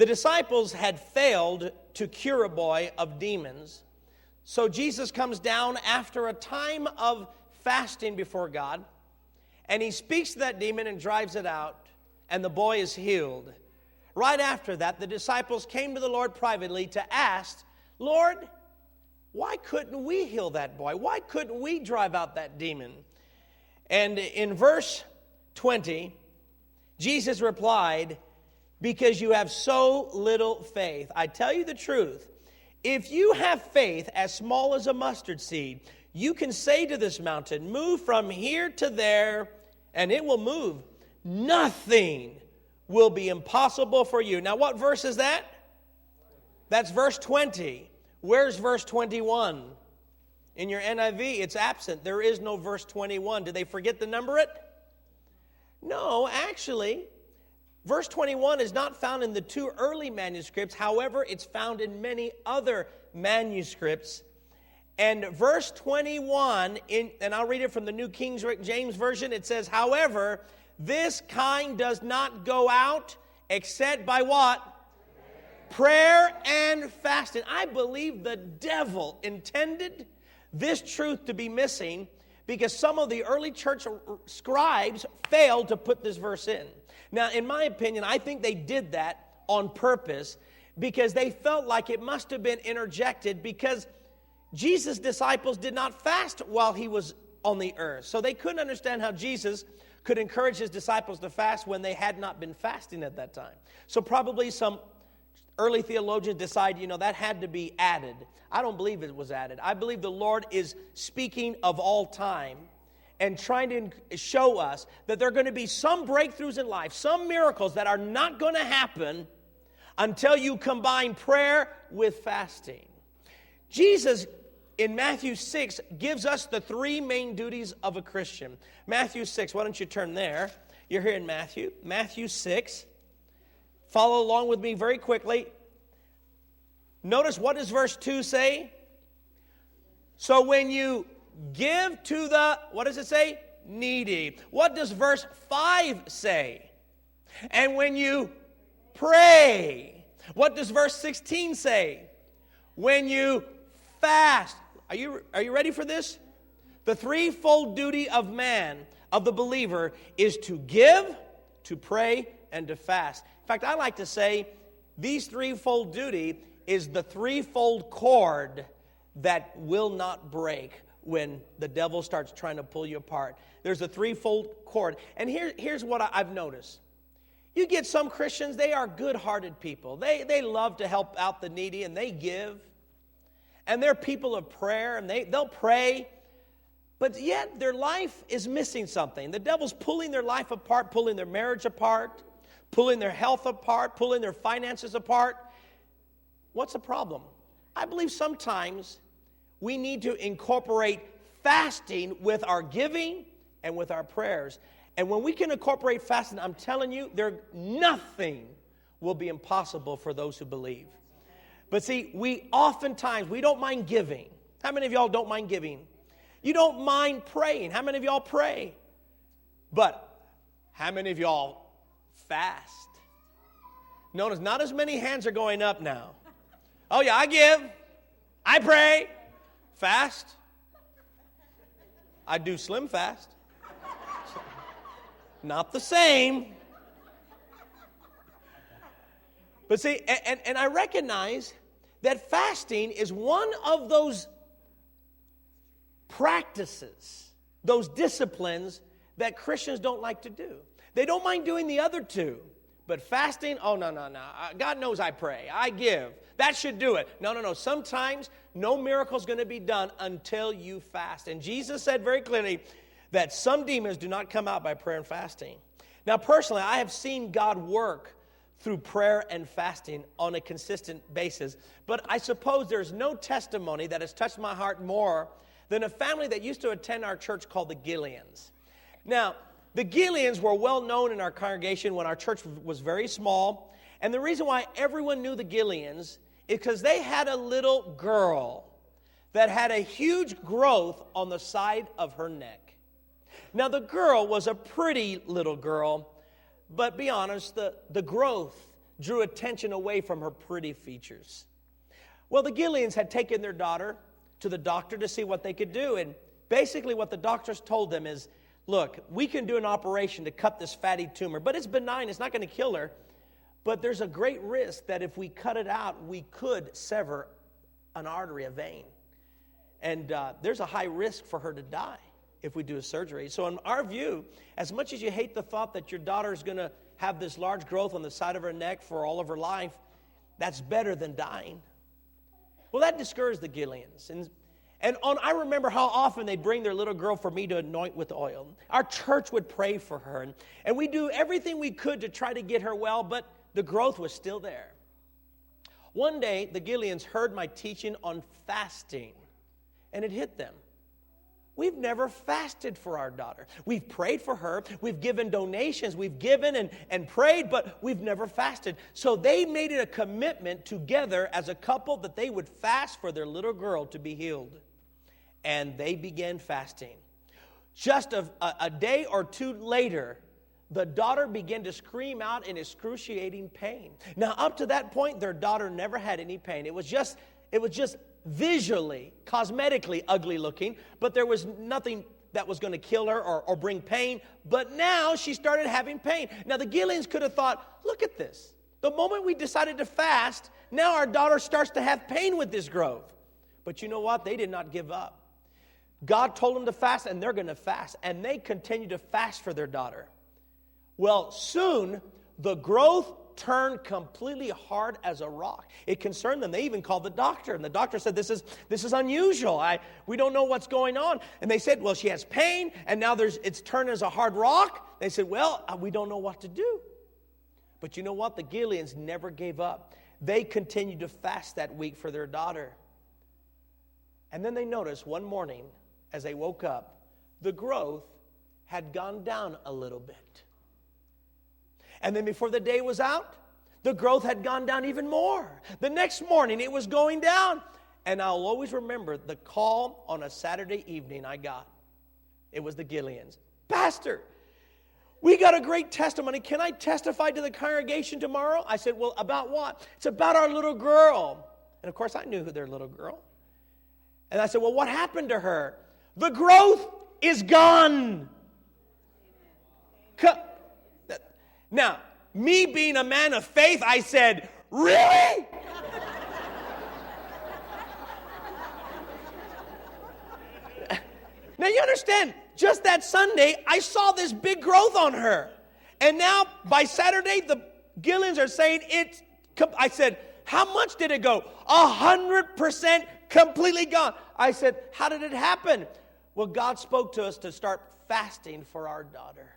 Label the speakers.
Speaker 1: The disciples had failed to cure a boy of demons. So Jesus comes down after a time of fasting before God, and he speaks to that demon and drives it out, and the boy is healed. Right after that, the disciples came to the Lord privately to ask, Lord, why couldn't we heal that boy? Why couldn't we drive out that demon? And in verse 20, Jesus replied, because you have so little faith. I tell you the truth, if you have faith as small as a mustard seed, you can say to this mountain, move from here to there, and it will move. Nothing will be impossible for you. Now, what verse is that? That's verse 20. Where's verse 21? In your NIV, it's absent. There is no verse 21. Did they forget to number it? No, actually, verse 21 is not found in the two early manuscripts. However, it's found in many other manuscripts. And verse 21, and I'll read it from the New King James Version, it says, however, this kind does not go out except by what? Prayer and fasting. I believe the devil intended this truth to be missing because some of the early church scribes failed to put this verse in. Now, in my opinion, I think they did that on purpose because they felt like it must have been interjected because Jesus' disciples did not fast while he was on the earth. So they couldn't understand how Jesus could encourage his disciples to fast when they had not been fasting at that time. So probably some early theologians decided, that had to be added. I don't believe it was added. I believe the Lord is speaking of all time and trying to show us that there are going to be some breakthroughs in life, some miracles that are not going to happen until you combine prayer with fasting. Jesus, in Matthew 6, gives us the three main duties of a Christian. Matthew 6, why don't you turn there? You're here in Matthew. Matthew 6. Follow along with me very quickly. Notice, what does verse 2 say? So when you give to the, what does it say? Needy. What does verse 5 say? And when you pray. What does verse 16 say? When you fast. Are you ready for this? The threefold duty of man, of the believer, is to give, to pray, and to fast. In fact, I like to say these threefold duty is the threefold cord that will not break when the devil starts trying to pull you apart. There's a threefold cord. And here's what I've noticed. You get some Christians, they are good-hearted people. They love to help out the needy, and they give. And they're people of prayer, and they'll pray. But yet their life is missing something. The devil's pulling their life apart, pulling their marriage apart, pulling their health apart, pulling their finances apart. What's the problem? I believe sometimes we need to incorporate fasting with our giving and with our prayers. And when we can incorporate fasting, I'm telling you, nothing will be impossible for those who believe. But see, we don't mind giving. How many of y'all don't mind giving? You don't mind praying. How many of y'all pray? But how many of y'all fast? Notice not as many hands are going up now. Oh yeah, I give. I pray. Fast. I do slim fast. Not the same. But see, and I recognize that fasting is one of those practices, those disciplines that Christians don't like to do. They don't mind doing the other two. But fasting, oh, no. God knows I pray. I give. That should do it. No. Sometimes no miracle is going to be done until you fast. And Jesus said very clearly that some demons do not come out by prayer and fasting. Now, personally, I have seen God work through prayer and fasting on a consistent basis. But I suppose there's no testimony that has touched my heart more than a family that used to attend our church called the Gileans. Now, the Gileans were well known in our congregation when our church was very small. And the reason why everyone knew the Gileans is because they had a little girl that had a huge growth on the side of her neck. Now, the girl was a pretty little girl, but be honest, the growth drew attention away from her pretty features. Well, the Gileans had taken their daughter to the doctor to see what they could do. And basically what the doctors told them is, look, we can do an operation to cut this fatty tumor, but it's benign. It's not going to kill her. But there's a great risk that if we cut it out, we could sever an artery, a vein. And there's a high risk for her to die if we do a surgery. So in our view, as much as you hate the thought that your daughter is going to have this large growth on the side of her neck for all of her life, that's better than dying. Well, that discouraged the Gileans. I remember how often they'd bring their little girl for me to anoint with oil. Our church would pray for her. And we do everything we could to try to get her well, but the growth was still there. One day, the Gileans heard my teaching on fasting, and it hit them. We've never fasted for our daughter. We've prayed for her. We've given donations. We've given and prayed, but we've never fasted. So they made it a commitment together as a couple that they would fast for their little girl to be healed. And they began fasting. Just a day or two later, the daughter began to scream out in excruciating pain. Now, up to that point, their daughter never had any pain. It was just visually, cosmetically ugly looking, but there was nothing that was going to kill her or bring pain. But now she started having pain. Now, the Gileans could have thought, look at this. The moment we decided to fast, now our daughter starts to have pain with this growth. But you know what? They did not give up. God told them to fast, and they're going to fast. And they continued to fast for their daughter. Well, soon, the growth turned completely hard as a rock. It concerned them. They even called the doctor, and the doctor said, this is unusual. We don't know what's going on. And they said, well, she has pain, and now it's turned as a hard rock. They said, well, we don't know what to do. But you know what? The Gileans never gave up. They continued to fast that week for their daughter. And then they noticed one morning, as they woke up, the growth had gone down a little bit. And then before the day was out, the growth had gone down even more. The next morning, it was going down. And I'll always remember the call on a Saturday evening I got. It was the Gileans. Pastor, we got a great testimony. Can I testify to the congregation tomorrow? I said, well, about what? It's about our little girl. And of course, I knew their little girl. And I said, well, what happened to her? The growth is gone. Now, me being a man of faith, I said, really? Now you understand, just that Sunday, I saw this big growth on her. And now, by Saturday, the Gileans are saying I said, how much did it go? 100% completely gone. I said, how did it happen? Well, God spoke to us to start fasting for our daughter.